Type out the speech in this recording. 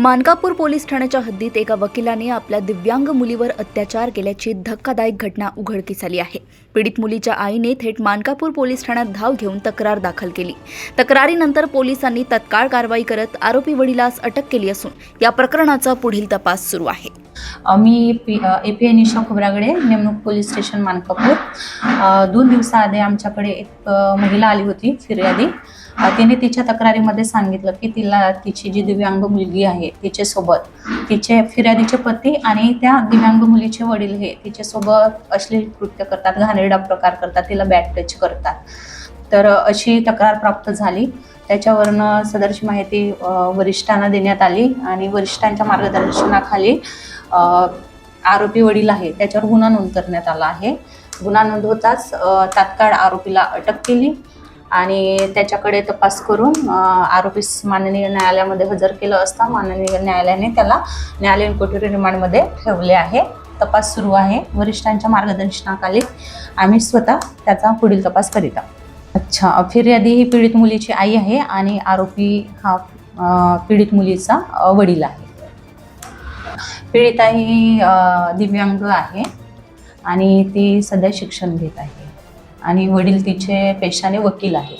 Mankapur police ठाण्याच्या हद्दीत एका वकिलाने आपल्या दिव्यांग मुलीवर अत्याचार केल्याची धक्कादायक घटना उघडकीस आली आहे। पीडित मुलीच्या आईने थेट मानकापूर पोलीस ठाण्यात धाव घेऊन तक्रार दाखल केली। तक्रारीनंतर पोलिसांनी तत्काळ कारवाई करत आरोपी वडिलास अटक केली असून या प्रकरणाचा पुढील तपास सुरू आहे। मी API निशा खोब्रागडे, नेमणूक पोलीस स्टेशन मानकापूर। 2 दिवसाआधी आमच्याकडे एक महिला आली होती फिर्यादी। तिने तिच्या तक्रारीमध्ये सांगितलं की तिची जी दिव्यांग मुलगी आहे तिच्यासोबत तिचे फिर्यादीचे पती आणि त्या दिव्यांग मुलीचे वडील हे तिच्यासोबत अश्लील कृत्य करतात, घाणेरडा प्रकार करतात, तिला बॅड टच करतात। तर अशी तक्रार प्राप्त झाली। त्याच्यावरनं सदरची माहिती वरिष्ठांना देण्यात आली आणि वरिष्ठांच्या मार्गदर्शनाखाली आरोपी वडील आहे त्याच्यावर गुन्हा नोंद करण्यात आला आहे। गुन्हा नोंद होताच तात्काळ आरोपीला अटक केली आणि त्याच्याकडे तपास करून आरोपीस माननीय न्यायालयामध्ये हजर केलं असता माननीय न्यायालयाने त्याला न्यायालयीन कोठडी रिमांडमध्ये ठेवले आहे। तपास सुरू आहे। वरिष्ठांच्या मार्गदर्शनाखाली आम्ही स्वतः त्याचा पुढील तपास करीत आहोत। अच्छा, फिर्यादी ही पीडित मुलीची आई आहे आणि आरोपी हा पीडित मुलीचा वडील आहे। पीडिता ही दिव्यांग आहे आणि ती सध्या शिक्षण घेत आहे आणि वडील तिचे पेशाने वकील आहे।